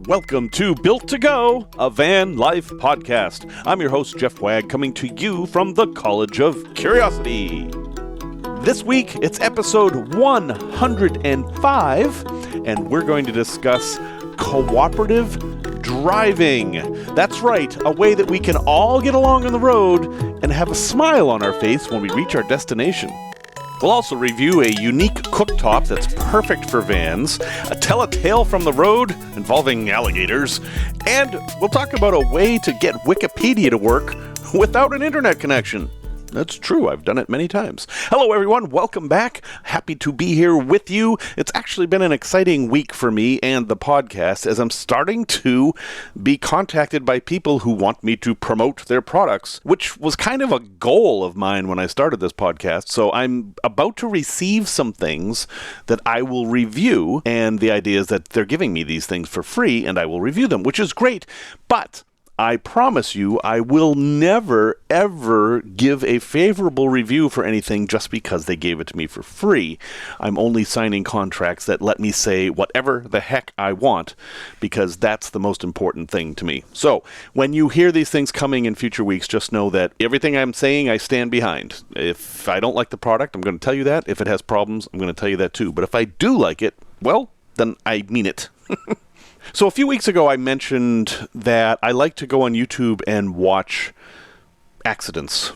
Welcome to Built to Go, a van life podcast. I'm your host, Jeff Wagg, coming to you from the College of Curiosity. This week, it's episode 105, and we're going to discuss cooperative driving. That's right, a way that we can all get along on the road and have a smile on our face when we reach our destination. We'll also review a unique cooktop that's perfect for vans, tell a tale from the road involving alligators, and we'll talk about a way to get Wikipedia to work without an internet connection. That's true, I've done it many times. Hello everyone, welcome back. Happy to be here with you. It's actually been an exciting week for me and the podcast as I'm starting to be contacted by people who want me to promote their products, which was kind of a goal of mine when I started this podcast. So I'm about to receive some things that I will review, and the idea is that they're giving me these things for free and I will review them, which is great. But I promise you, I will never, ever give a favorable review for anything just because they gave it to me for free. I'm only signing contracts that let me say whatever the heck I want, because that's the most important thing to me. So, when you hear these things coming in future weeks, just know that everything I'm saying, I stand behind. If I don't like the product, I'm going to tell you that. If it has problems, I'm going to tell you that too. But if I do like it, well, then I mean it. So a few weeks ago, I mentioned that I like to go on YouTube and watch accidents.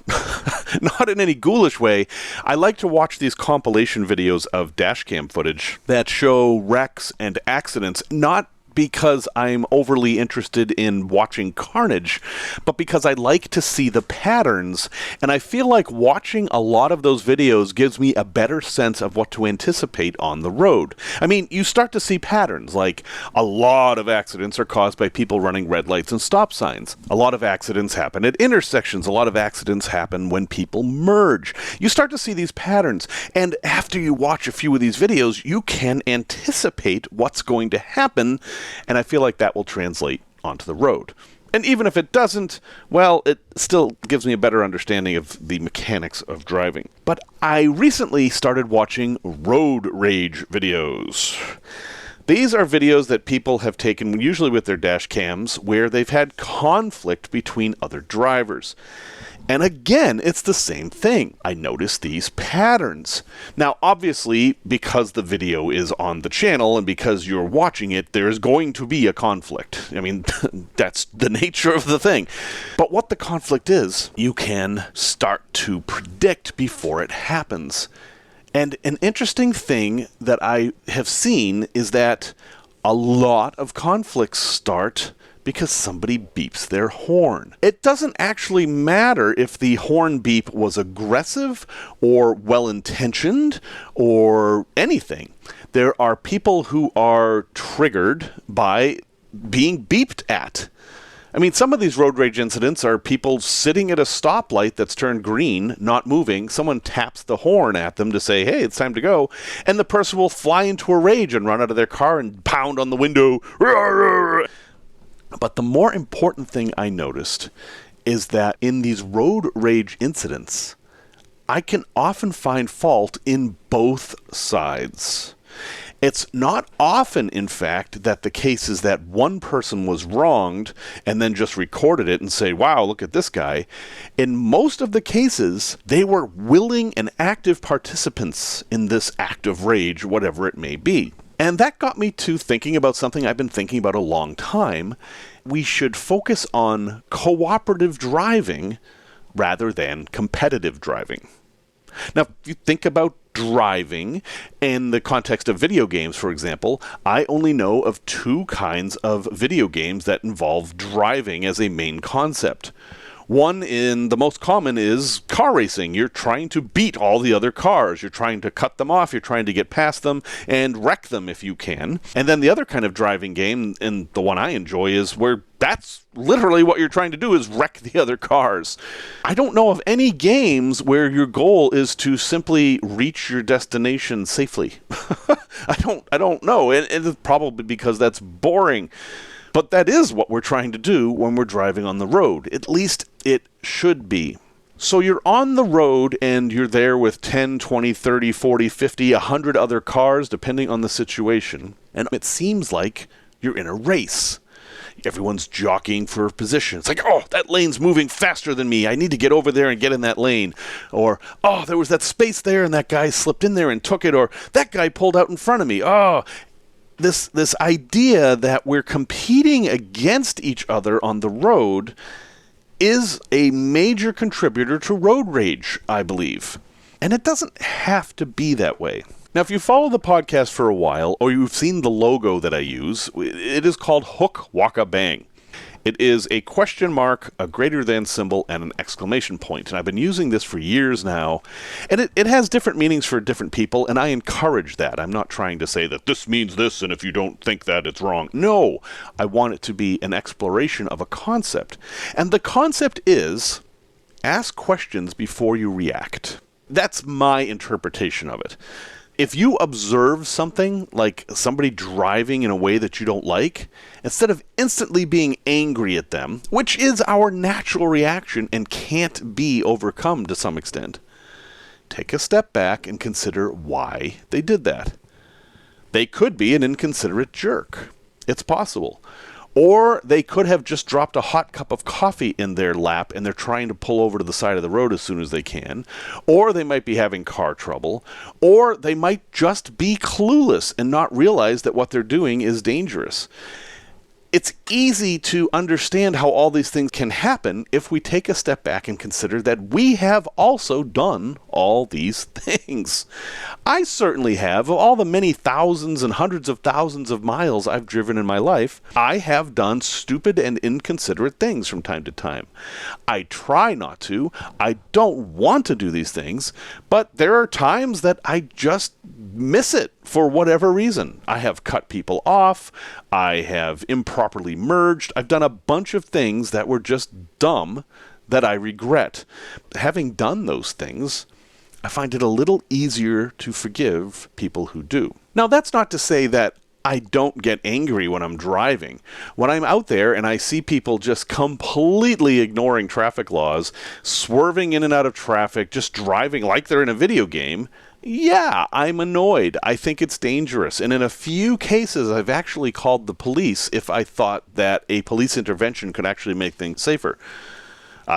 Not in any ghoulish way. I like to watch these compilation videos of dashcam footage that show wrecks and accidents, not because I'm overly interested in watching carnage, but because I like to see the patterns, and I feel like watching a lot of those videos gives me a better sense of what to anticipate on the road. I mean, you start to see patterns, like a lot of accidents are caused by people running red lights and stop signs. A lot of accidents happen at intersections. A lot of accidents happen when people merge. You start to see these patterns, and after you watch a few of these videos, you can anticipate what's going to happen. And I feel like that will translate onto the road. And even if it doesn't, well, it still gives me a better understanding of the mechanics of driving. But I recently started watching road rage videos. These are videos that people have taken, usually with their dash cams, where they've had conflict between other drivers. And again, it's the same thing. I notice these patterns. Now, obviously, because the video is on the channel and because you're watching it, there's going to be a conflict. I mean, that's the nature of the thing. But what the conflict is, you can start to predict before it happens. And an interesting thing that I have seen is that a lot of conflicts start because somebody beeps their horn. It doesn't actually matter if the horn beep was aggressive or well-intentioned or anything. There are people who are triggered by being beeped at. I mean, some of these road rage incidents are people sitting at a stoplight that's turned green, not moving. Someone taps the horn at them to say, hey, it's time to go. And the person will fly into a rage and run out of their car and pound on the window. But the more important thing I noticed is that in these road rage incidents, I can often find fault in both sides. It's not often, in fact, that the case is that one person was wronged and then just recorded it and say, wow, look at this guy. In most of the cases, they were willing and active participants in this act of rage, whatever it may be. And that got me to thinking about something I've been thinking about a long time. We should focus on cooperative driving rather than competitive driving. Now, if you think about driving in the context of video games, for example, I only know of two kinds of video games that involve driving as a main concept. One, in the most common, is car racing. You're trying to beat all the other cars. You're trying to cut them off. You're trying to get past them and wreck them if you can. And then the other kind of driving game, and the one I enjoy, is where that's literally what you're trying to do, is wreck the other cars. I don't know of any games where your goal is to simply reach your destination safely. I don't know. And it's probably because that's boring. But that is what we're trying to do when we're driving on the road. At least it should be. So you're on the road and you're there with 10, 20, 30, 40, 50, 100 other cars, depending on the situation. And it seems like You're in a race. Everyone's jockeying for position. It's like, oh, that lane's moving faster than me. I need to get over there and get in that lane. Or, oh, there was that space there and that guy slipped in there and took it. Or that guy pulled out in front of me. Oh, this idea that we're competing against each other on the road is a major contributor to road rage, I believe. And it doesn't have to be that way. Now, if you follow the podcast for a while, or you've seen the logo that I use, it is called Hook Waka Bang. It is a question mark, a greater than symbol, and an exclamation point. And I've been using this for years now. And it has different meanings for different people, and I encourage that. I'm not trying to say that this means this, and if you don't think that, it's wrong. No, I want it to be an exploration of a concept. And the concept is, ask questions before you react. That's my interpretation of it. If you observe something, like somebody driving in a way that you don't like, instead of instantly being angry at them, which is our natural reaction and can't be overcome to some extent, take a step back and consider why they did that. They could be an inconsiderate jerk. It's possible. Or they could have just dropped a hot cup of coffee in their lap and they're trying to pull over to the side of the road as soon as they can. Or they might be having car trouble. Or they might just be clueless and not realize that what they're doing is dangerous. It's easy to understand how all these things can happen if we take a step back and consider that we have also done all these things. I certainly have. Of all the many thousands and hundreds of thousands of miles I've driven in my life, I have done stupid and inconsiderate things from time to time. I try not to. I don't want to do these things, but there are times that I just miss it for whatever reason. I have cut people off. I have improperly merged. I've done a bunch of things that were just dumb that I regret. Having done those things, I find it a little easier to forgive people who do. Now, that's not to say that I don't get angry when I'm driving. When I'm out there and I see people just completely ignoring traffic laws, swerving in and out of traffic, just driving like they're in a video game, yeah, I'm annoyed. I think it's dangerous. And in a few cases, I've actually called the police if I thought that a police intervention could actually make things safer.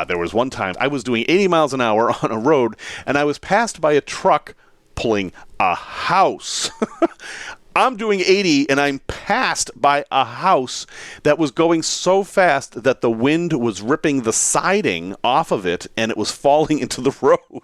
There was one time I was doing 80 miles an hour on a road, and I was passed by a truck pulling a house. I'm doing 80, and I'm passed by a house that was going so fast that the wind was ripping the siding off of it, and it was falling into the road.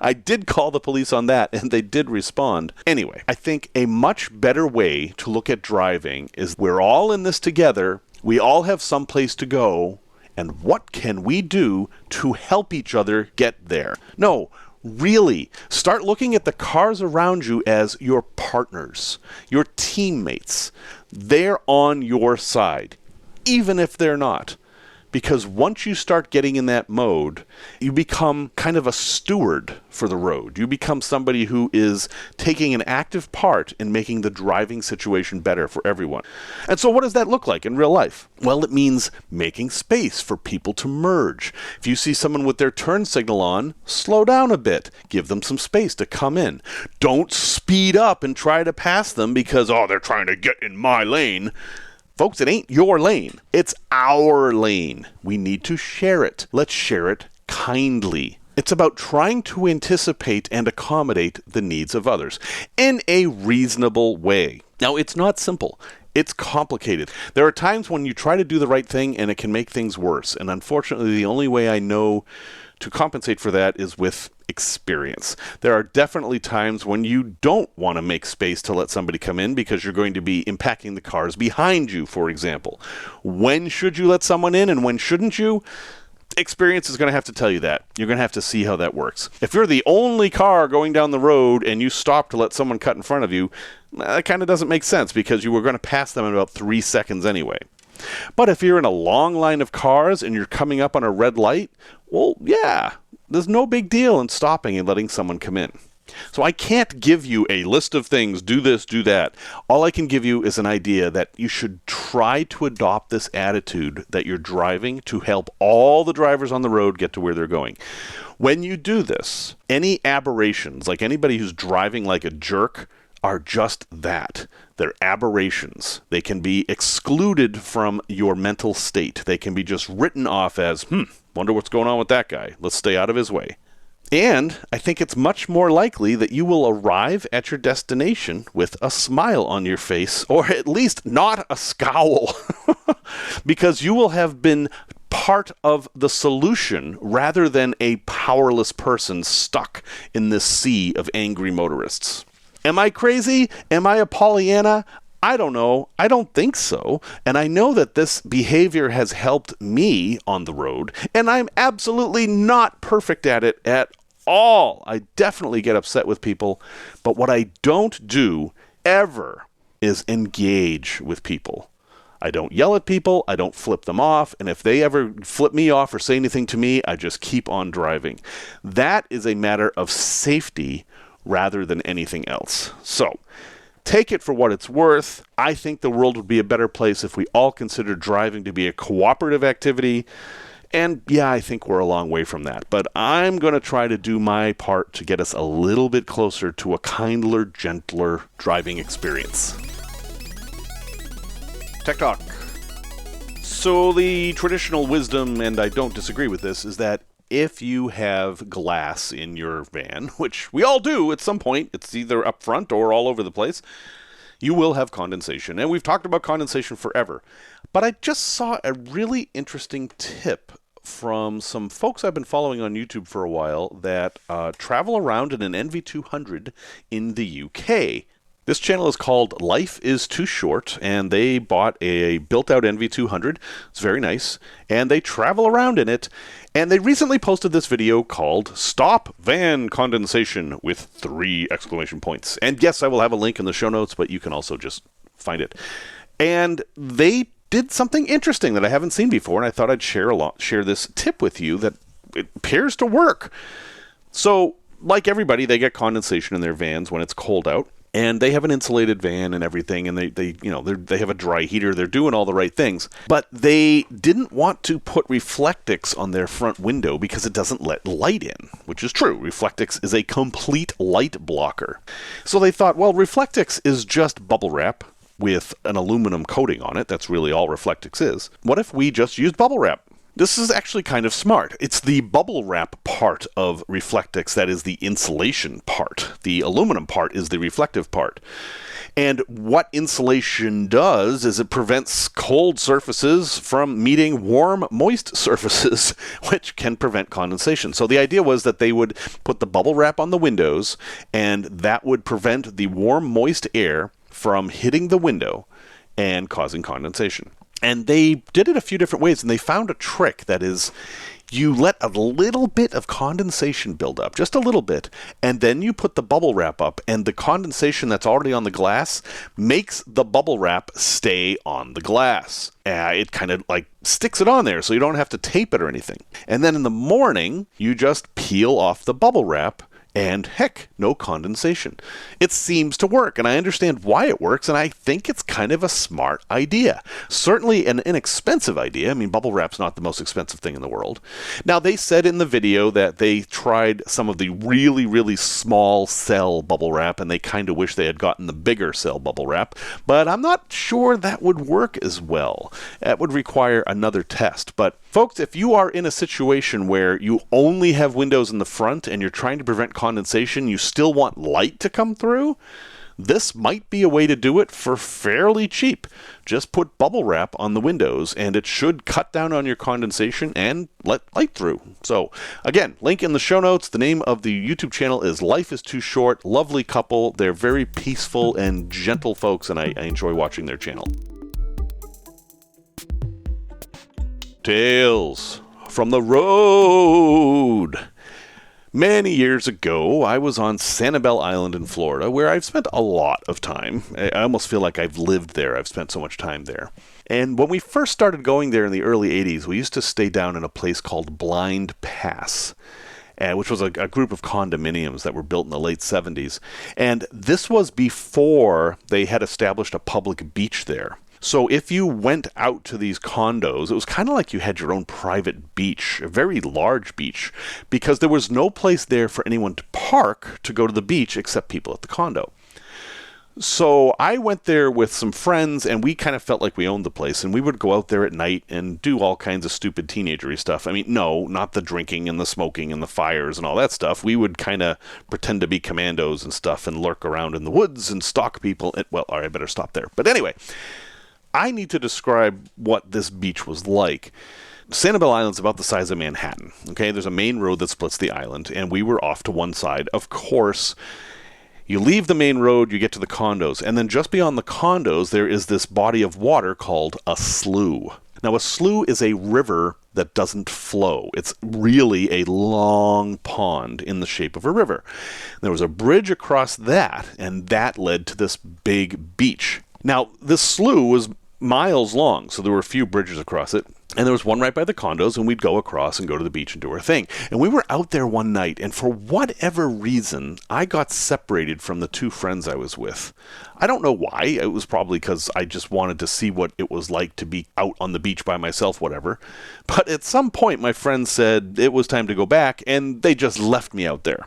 I did call the police on that, and they did respond. Anyway, I think a much better way to look at driving is we're all in this together. We all have some place to go, and what can we do to help each other get there? No, really, start looking at the cars around you as your partners, your teammates. They're on your side, even if they're not. Because once you start getting in that mode, you become kind of a steward for the road. You become somebody who is taking an active part in making the driving situation better for everyone. And so what does that look like in real life? Well, it means making space for people to merge. If you see someone with their turn signal on, slow down a bit. Give them some space to come in. Don't speed up and try to pass them because, oh, they're trying to get in my lane. Folks, it ain't your lane. It's our lane. We need to share it. Let's share it kindly. It's about trying to anticipate and accommodate the needs of others in a reasonable way. Now, it's not simple. It's complicated. There are times when you try to do the right thing and it can make things worse. And unfortunately, the only way I know to compensate for that is with experience. There are definitely times when you don't want to make space to let somebody come in because you're going to be impacting the cars behind you, for example. When should you let someone in and when shouldn't you? Experience is going to have to tell you that. You're going to have to see how that works. If you're the only car going down the road and you stop to let someone cut in front of you, that kind of doesn't make sense because you were going to pass them in about 3 seconds anyway. But if you're in a long line of cars and you're coming up on a red light, well, yeah, there's no big deal in stopping and letting someone come in. So I can't give you a list of things, do this, do that. All I can give you is an idea that you should try to adopt this attitude that you're driving to help all the drivers on the road get to where they're going. When you do this, any aberrations, like anybody who's driving like a jerk, are just that. They're aberrations. They can be excluded from your mental state. They can be just written off as, wonder what's going on with that guy. Let's stay out of his way. And I think it's much more likely that you will arrive at your destination with a smile on your face, or at least not a scowl, because you will have been part of the solution rather than a powerless person stuck in this sea of angry motorists. Am I crazy? Am I a Pollyanna? I don't know. I don't think so. And I know that this behavior has helped me on the road, and I'm absolutely not perfect at it at all. I definitely get upset with people, but what I don't do ever is engage with people. I don't yell at people, I don't flip them off, and if they ever flip me off or say anything to me, I just keep on driving. That is a matter of safety rather than anything else. So, take it for what it's worth. I think the world would be a better place if we all considered driving to be a cooperative activity. And yeah, I think we're a long way from that. But I'm going to try to do my part to get us a little bit closer to a kindler, gentler driving experience. Tech Talk. So the traditional wisdom, and I don't disagree with this, is that if you have glass in your van, which we all do at some point, it's either up front or all over the place, you will have condensation. And we've talked about condensation forever. But I just saw a really interesting tip from some folks I've been following on YouTube for a while that travel around in an NV200 in the UK. This channel is called Life is Too Short, and they bought a built-out NV200. It's very nice, and they travel around in it. And they recently posted this video called Stop Van Condensation with 3 exclamation points. And yes, I will have a link in the show notes, but you can also just find it. And they did something interesting that I haven't seen before, and I thought I'd share this tip with you that it appears to work. So, like everybody, they get condensation in their vans when it's cold out. And they have an insulated van and everything, and they have a dry heater. They're doing all the right things, but they didn't want to put Reflectix on their front window because it doesn't let light in, which is true. Reflectix is a complete light blocker. So they thought, well, Reflectix is just Bubblewrap with an aluminum coating on it. That's really all Reflectix is. What if we just used Bubblewrap? This is actually kind of smart. It's the Bubblewrap part of Reflectix that is the insulation part. The aluminum part is the reflective part. And what insulation does is it prevents cold surfaces from meeting warm, moist surfaces, which can prevent condensation. So the idea was that they would put the Bubblewrap on the windows, and that would prevent the warm, moist air from hitting the window and causing condensation. And they did it a few different ways, and they found a trick that is, you let a little bit of condensation build up, just a little bit, and then you put the bubble wrap up, and the condensation that's already on the glass makes the bubble wrap stay on the glass. It kind of like sticks it on there, so you don't have to tape it or anything. And then in the morning, you just peel off the bubble wrap, and heck, no condensation. It seems to work, and I understand why it works, and I think it's kind of a smart idea. Certainly an inexpensive idea. I mean, bubble wrap's not the most expensive thing in the world. Now, they said in the video that they tried some of the really, really small cell bubble wrap, and they kind of wish they had gotten the bigger cell bubble wrap, but I'm not sure that would work as well. That would require another test. But folks, if you are in a situation where you only have windows in the front and you're trying to prevent condensation, you still want light to come through, this might be a way to do it for fairly cheap. Just put bubble wrap on the windows and it should cut down on your condensation and let light through. So again, link in the show notes. The name of the YouTube channel is Life is Too Short. Lovely couple. They're very peaceful and gentle folks, and I enjoy watching their channel. Tales from the road. Many years ago, I was on Sanibel Island in Florida, where I've spent a lot of time. I almost feel like I've lived there. I've spent so much time there. And when we first started going there in the early 80s, we used to stay down in a place called Blind Pass, which was a group of condominiums that were built in the late 70s. And this was before they had established a public beach there. So if you went out to these condos, it was kind of like you had your own private beach, a very large beach, because there was no place there for anyone to park to go to the beach except people at the condo. So I went there with some friends, and we kind of felt like we owned the place, and we would go out there at night and do all kinds of stupid teenagery stuff. I mean, no, not the drinking and the smoking and the fires and all that stuff. We would kind of pretend to be commandos and stuff and lurk around in the woods and stalk people. Well, all right, I better stop there. But anyway, I need to describe what this beach was like. Sanibel Island's about the size of Manhattan. Okay, there's a main road that splits the island, and we were off to one side. Of course, you leave the main road, you get to the condos, and then just beyond the condos, there is this body of water called a slough. Now, a slough is a river that doesn't flow. It's really a long pond in the shape of a river. There was a bridge across that, and that led to this big beach. Now, this slough was miles long, so there were a few bridges across it. And there was one right by the condos, and we'd go across and go to the beach and do our thing. And we were out there one night, and for whatever reason, I got separated from the two friends I was with. I don't know why. It was probably because I just wanted to see what it was like to be out on the beach by myself, whatever. But at some point, my friends said it was time to go back, and they just left me out there.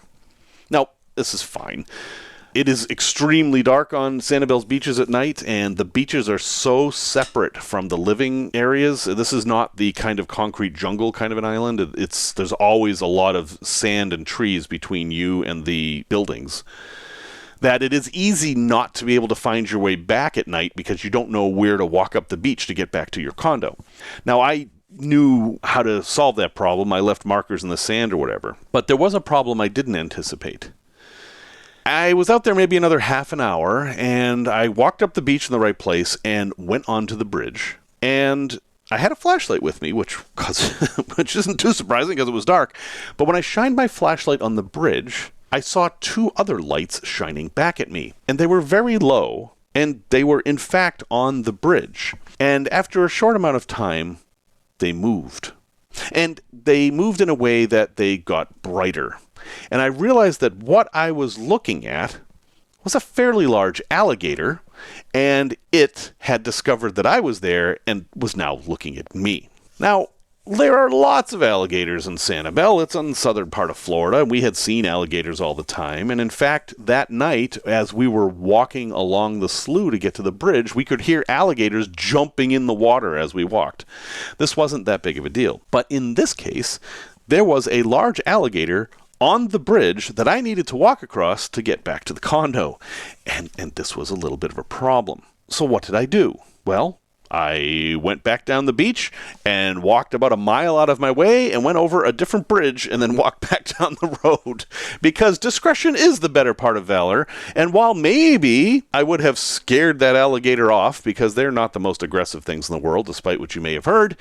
Now, this is fine. It is extremely dark on Sanibel's beaches at night, and the beaches are so separate from the living areas. This is not the kind of concrete jungle kind of an island. There's always a lot of sand and trees between you and the buildings, that it is easy not to be able to find your way back at night because you don't know where to walk up the beach to get back to your condo. Now, I knew how to solve that problem. I left markers in the sand or whatever. But there was a problem I didn't anticipate. I was out there maybe another half an hour, and I walked up the beach in the right place and went onto the bridge. And I had a flashlight with me, which isn't too surprising because it was dark. But when I shined my flashlight on the bridge, I saw two other lights shining back at me. And they were very low, and they were in fact on the bridge. And after a short amount of time, they moved. And they moved in a way that they got brighter. And I realized that what I was looking at was a fairly large alligator, and it had discovered that I was there and was now looking at me. Now, there are lots of alligators in Sanibel. It's on the southern part of Florida. We had seen alligators all the time, and in fact, that night, as we were walking along the slough to get to the bridge, we could hear alligators jumping in the water as we walked. This wasn't that big of a deal. But in this case, there was a large alligator on the bridge that I needed to walk across to get back to the condo. And this was a little bit of a problem. So what did I do? Well, I went back down the beach and walked about a mile out of my way and went over a different bridge and then walked back down the road. Because discretion is the better part of valor. And while maybe I would have scared that alligator off because they're not the most aggressive things in the world, despite what you may have heard,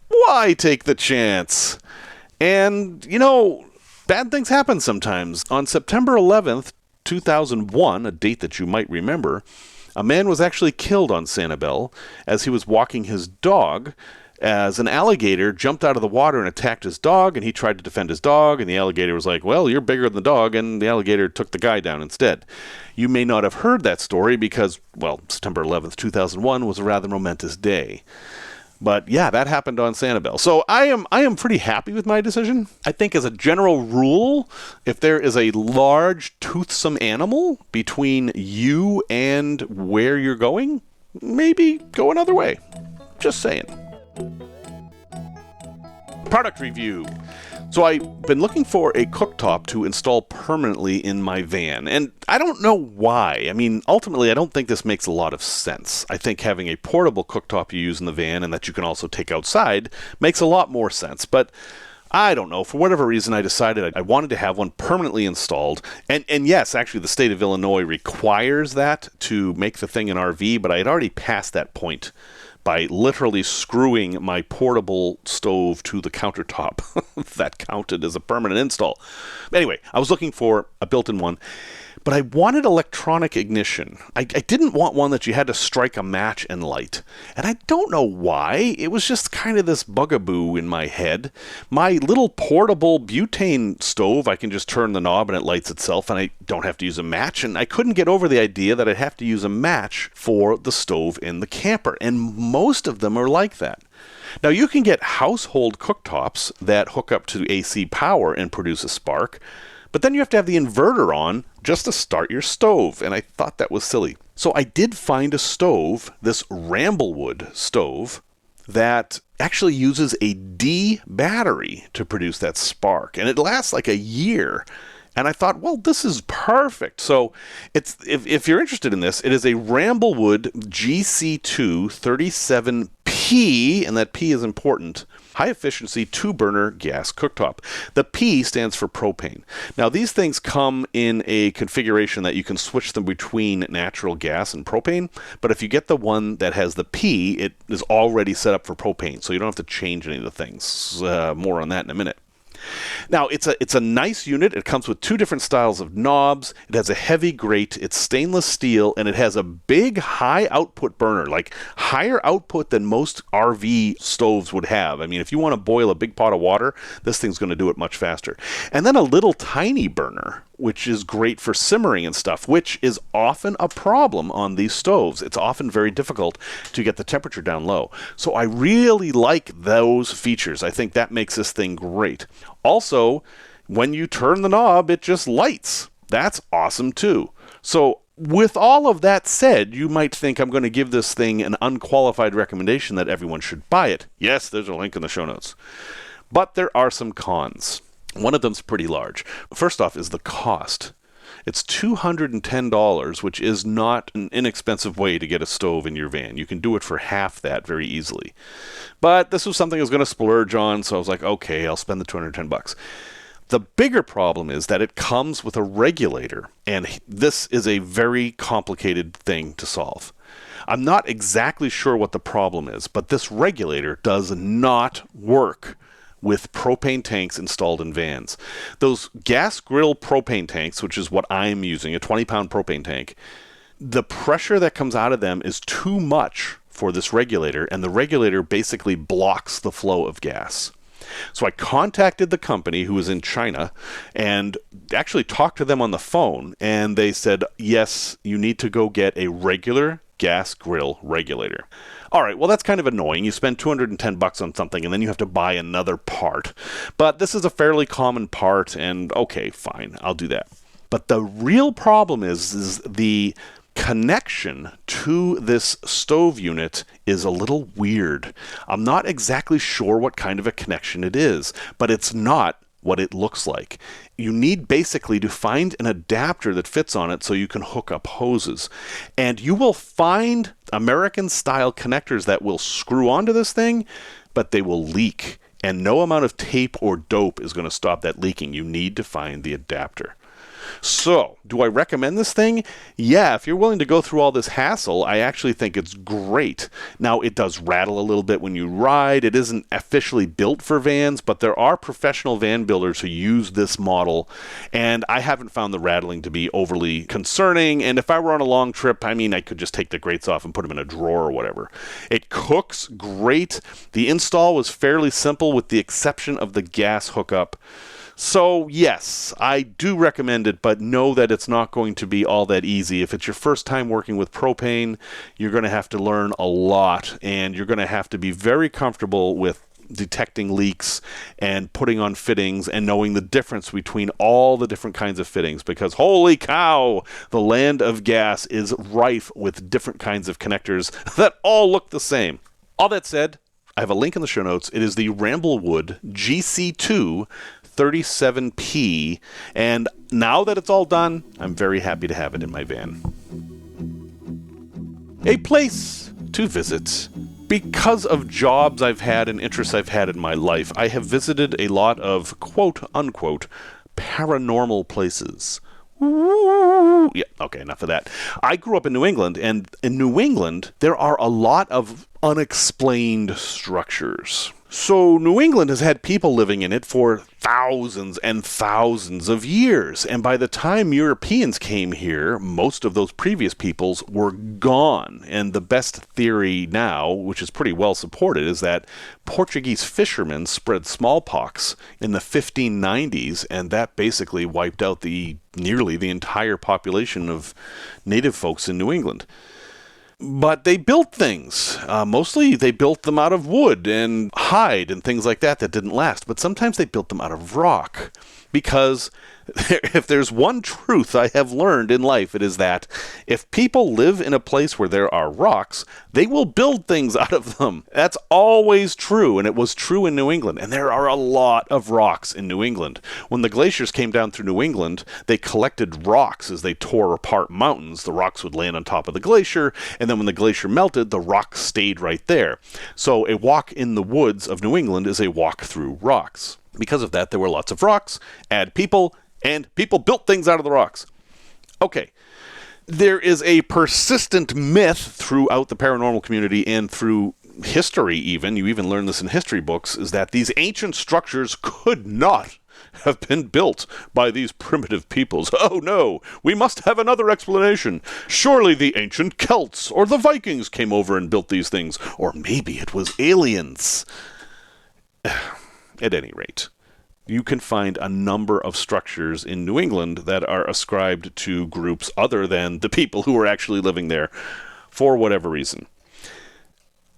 why take the chance? And, bad things happen sometimes. On September 11th, 2001, a date that you might remember, a man was actually killed on Sanibel as he was walking his dog, as an alligator jumped out of the water and attacked his dog, and he tried to defend his dog, and the alligator was like, well, you're bigger than the dog, and the alligator took the guy down instead. You may not have heard that story because, well, September 11th, 2001 was a rather momentous day. But yeah, that happened on Sanibel. So I am pretty happy with my decision. I think as a general rule, if there is a large toothsome animal between you and where you're going, maybe go another way. Just saying. Product review. So I've been looking for a cooktop to install permanently in my van, and I don't know why. I mean, ultimately, I don't think this makes a lot of sense. I think having a portable cooktop you use in the van and that you can also take outside makes a lot more sense, but I don't know. For whatever reason, I decided I wanted to have one permanently installed, and yes, actually, the state of Illinois requires that to make the thing an RV, but I had already passed that point by literally screwing my portable stove to the countertop. That counted as a permanent install. Anyway, I was looking for a built-in one, but I wanted electronic ignition. I didn't want one that you had to strike a match and light. And I don't know why. It was just kind of this bugaboo in my head. My little portable butane stove, I can just turn the knob and it lights itself, and I don't have to use a match. And I couldn't get over the idea that I'd have to use a match for the stove in the camper. And most of them are like that. Now, you can get household cooktops that hook up to AC power and produce a spark, but then you have to have the inverter on just to start your stove, and I thought that was silly. So I did find a stove, this Ramblewood stove, that actually uses a D battery to produce that spark, and it lasts like a year. And I thought, well, this is perfect. So it's if you're interested in this, it is a Ramblewood GC2 37P, and that P is important, high-efficiency 2-burner gas cooktop. The P stands for propane. Now, these things come in a configuration that you can switch them between natural gas and propane, but if you get the one that has the P, it is already set up for propane, so you don't have to change any of the things. More on that in a minute. Now, it's a nice unit. It comes with 2 different styles of knobs. It has a heavy grate. It's stainless steel, and it has a big high output burner, like higher output than most RV stoves would have. I mean, if you want to boil a big pot of water, this thing's going to do it much faster. And then a little tiny burner, which is great for simmering and stuff, which is often a problem on these stoves. It's often very difficult to get the temperature down low. So I really like those features. I think that makes this thing great. Also, when you turn the knob, it just lights. That's awesome too. So with all of that said, you might think I'm going to give this thing an unqualified recommendation that everyone should buy it. Yes, there's a link in the show notes. But there are some cons. One of them's pretty large. First off is the cost. It's $210, which is not an inexpensive way to get a stove in your van. You can do it for half that very easily. But this was something I was going to splurge on, so I was like, okay, I'll spend the $210. The bigger problem is that it comes with a regulator, and this is a very complicated thing to solve. I'm not exactly sure what the problem is, but this regulator does not work with propane tanks installed in vans. Those gas grill propane tanks, which is what I'm using, a 20-pound propane tank, the pressure that comes out of them is too much for this regulator, and the regulator basically blocks the flow of gas. So I contacted the company, who was in China, and actually talked to them on the phone, and they said, yes, you need to go get a regular gas grill regulator. All right, well, that's kind of annoying. You spend $210 on something, and then you have to buy another part. But this is a fairly common part, and okay, fine, I'll do that. But the real problem is the connection to this stove unit is a little weird. I'm not exactly sure what kind of a connection it is, but it's not what it looks like. You need basically to find an adapter that fits on it so you can hook up hoses. And you will find American-style connectors that will screw onto this thing, but they will leak. And no amount of tape or dope is going to stop that leaking. You need to find the adapter. So, do I recommend this thing? Yeah, if you're willing to go through all this hassle, I actually think it's great. Now, it does rattle a little bit when you ride. It isn't officially built for vans, but there are professional van builders who use this model, and I haven't found the rattling to be overly concerning. And if I were on a long trip, I mean, I could just take the grates off and put them in a drawer or whatever. It cooks great. The install was fairly simple with the exception of the gas hookup. So, yes, I do recommend it, but know that it's not going to be all that easy. If it's your first time working with propane, you're going to have to learn a lot, and you're going to have to be very comfortable with detecting leaks and putting on fittings and knowing the difference between all the different kinds of fittings, because holy cow, the land of gas is rife with different kinds of connectors that all look the same. All that said, I have a link in the show notes. It is the Ramblewood GC2 37P, and now that it's all done, I'm very happy to have it in my van. A place to visit. Because of jobs I've had and interests I've had in my life, I have visited a lot of quote-unquote paranormal places. Yeah, okay, enough of that. I grew up in New England, and in New England, there are a lot of unexplained structures. So New England has had people living in it for thousands and thousands of years, and by the time Europeans came here, most of those previous peoples were gone. And the best theory now, which is pretty well supported, is that Portuguese fishermen spread smallpox in the 1590s, and that basically wiped out nearly the entire population of native folks in New England. But they built things. Mostly they built them out of wood and hide and things like that didn't last. But sometimes they built them out of rock. Because if there's one truth I have learned in life, it is that if people live in a place where there are rocks, they will build things out of them. That's always true, and it was true in New England. And there are a lot of rocks in New England. When the glaciers came down through New England, they collected rocks as they tore apart mountains. The rocks would land on top of the glacier, and then when the glacier melted, the rocks stayed right there. So a walk in the woods of New England is a walk through rocks. Because of that, there were lots of rocks, add people, and people built things out of the rocks. Okay, there is a persistent myth throughout the paranormal community and through history even, you even learn this in history books, is that these ancient structures could not have been built by these primitive peoples. Oh no, we must have another explanation. Surely the ancient Celts or the Vikings came over and built these things, or maybe it was aliens. At any rate, you can find a number of structures in New England that are ascribed to groups other than the people who are actually living there for whatever reason.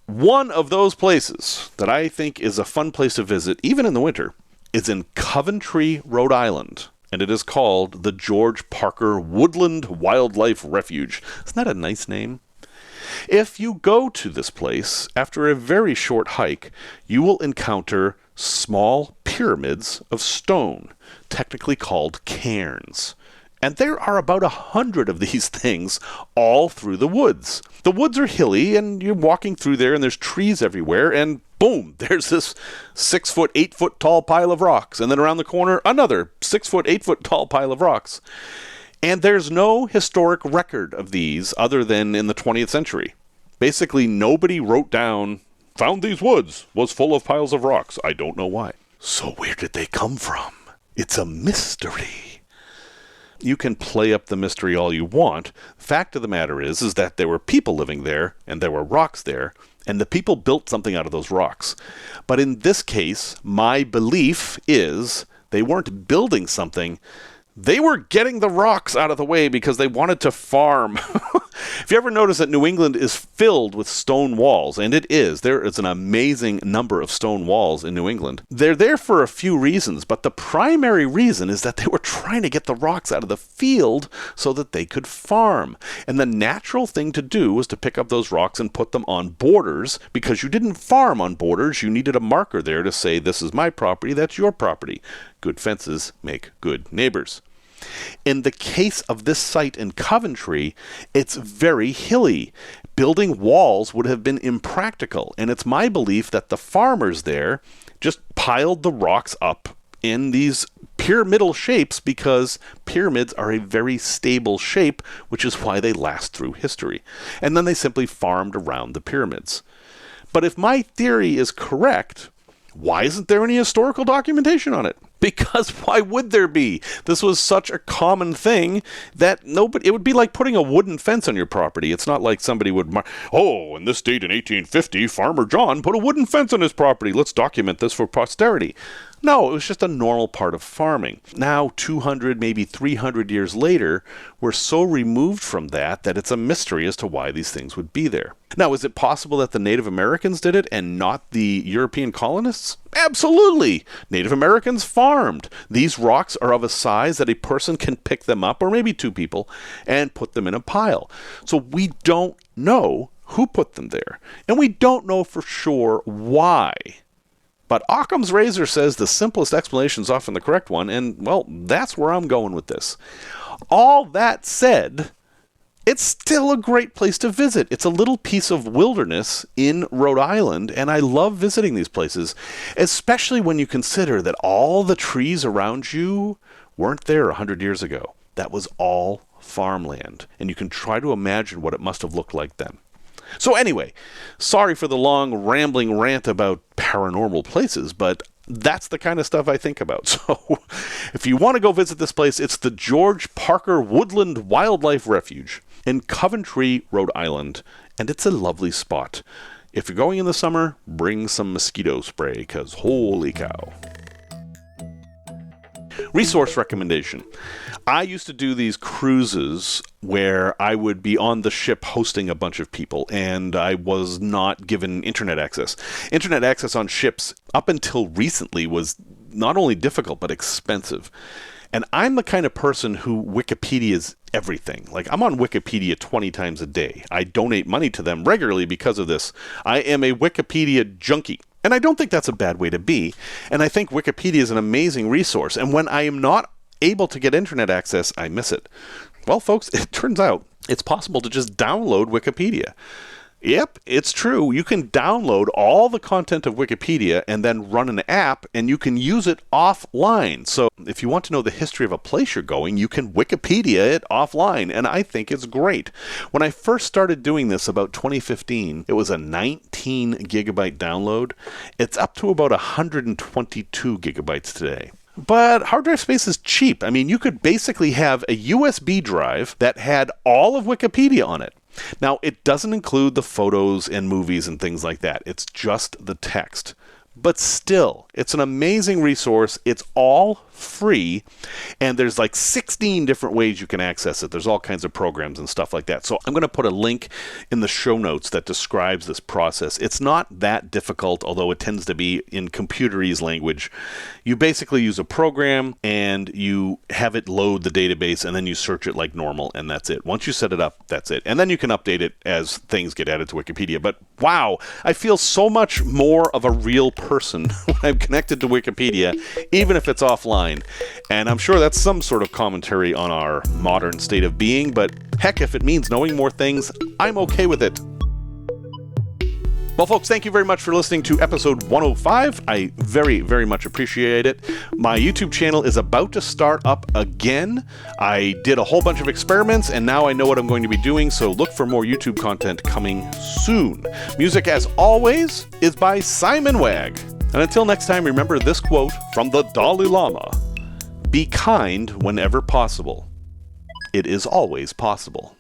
One of those places that I think is a fun place to visit, even in the winter, is in Coventry, Rhode Island, and it is called the George Parker Woodland Wildlife Refuge. Isn't that a nice name? If you go to this place, after a very short hike, you will encounter small pyramids of stone, technically called cairns. And there are about 100 of these things all through the woods. The woods are hilly, and you're walking through there, and there's trees everywhere, and boom, there's this 6 foot, 8 foot tall pile of rocks. And then around the corner, another 6 foot, 8 foot tall pile of rocks. And there's no historic record of these other than in the 20th century. Basically, nobody wrote down, found these woods, was full of piles of rocks. I don't know why. So where did they come from? It's a mystery. You can play up the mystery all you want. Fact of the matter is that there were people living there, and there were rocks there, and the people built something out of those rocks. But in this case, my belief is they weren't building something. They were getting the rocks out of the way because they wanted to farm. If you ever notice that New England is filled with stone walls, and it is, there is an amazing number of stone walls in New England. They're there for a few reasons, but the primary reason is that they were trying to get the rocks out of the field so that they could farm. And the natural thing to do was to pick up those rocks and put them on borders, because you didn't farm on borders. You needed a marker there to say, this is my property, that's your property. Good fences make good neighbors. In the case of this site in Coventry, it's very hilly. Building walls would have been impractical, and it's my belief that the farmers there just piled the rocks up in these pyramidal shapes because pyramids are a very stable shape, which is why they last through history. And then they simply farmed around the pyramids. But if my theory is correct, why isn't there any historical documentation on it? Because why would there be? This was such a common thing that nobody, it would be like putting a wooden fence on your property. It's not like somebody would, in this date in 1850, Farmer John put a wooden fence on his property. Let's document this for posterity. No, it was just a normal part of farming. Now, 200, maybe 300 years later, we're so removed from that it's a mystery as to why these things would be there. Now, is it possible that the Native Americans did it and not the European colonists? Absolutely! Native Americans farmed. These rocks are of a size that a person can pick them up, or maybe two people, and put them in a pile. So we don't know who put them there. And we don't know for sure why. But Occam's razor says the simplest explanation is often the correct one, and, well, that's where I'm going with this. All that said, it's still a great place to visit. It's a little piece of wilderness in Rhode Island, and I love visiting these places, especially when you consider that all the trees around you weren't there 100 years ago. That was all farmland, and you can try to imagine what it must have looked like then. So anyway, sorry for the long rambling rant about paranormal places, but that's the kind of stuff I think about. So if you want to go visit this place, it's the George Parker Woodland Wildlife Refuge in Coventry, Rhode Island, and it's a lovely spot. If you're going in the summer, bring some mosquito spray, because holy cow. Resource recommendation. I used to do these cruises where I would be on the ship hosting a bunch of people, and I was not given internet access. Internet access on ships, up until recently, was not only difficult, but expensive. And I'm the kind of person who Wikipedia's everything. Like, I'm on Wikipedia 20 times a day. I donate money to them regularly because of this. I am a Wikipedia junkie. And I don't think that's a bad way to be. And I think Wikipedia is an amazing resource. And when I am not able to get internet access, I miss it. Well, folks, it turns out it's possible to just download Wikipedia. Yep, it's true. You can download all the content of Wikipedia and then run an app, and you can use it offline. So if you want to know the history of a place you're going, you can Wikipedia it offline, and I think it's great. When I first started doing this about 2015, it was a 19 gigabyte download. It's up to about 122 gigabytes today. But hard drive space is cheap. I mean, you could basically have a USB drive that had all of Wikipedia on it. Now, it doesn't include the photos and movies and things like that. It's just the text. But still, it's an amazing resource. It's all free, and there's like 16 different ways you can access it. There's all kinds of programs and stuff like that. So I'm going to put a link in the show notes that describes this process. It's not that difficult, although it tends to be in computerese language. You basically use a program, and you have it load the database, and then you search it like normal, and that's it. Once you set it up, that's it. And then you can update it as things get added to Wikipedia. But wow, I feel so much more of a real person when I'm connected to Wikipedia, even if it's offline. And I'm sure that's some sort of commentary on our modern state of being, but heck, if it means knowing more things, I'm okay with it. Well, folks, thank you very much for listening to episode 105. I very, very much appreciate it. My YouTube channel is about to start up again. I did a whole bunch of experiments, and now I know what I'm going to be doing, so look for more YouTube content coming soon. Music, as always, is by Simon Wagg. And until next time, remember this quote from the Dalai Lama: "Be kind whenever possible. It is always possible."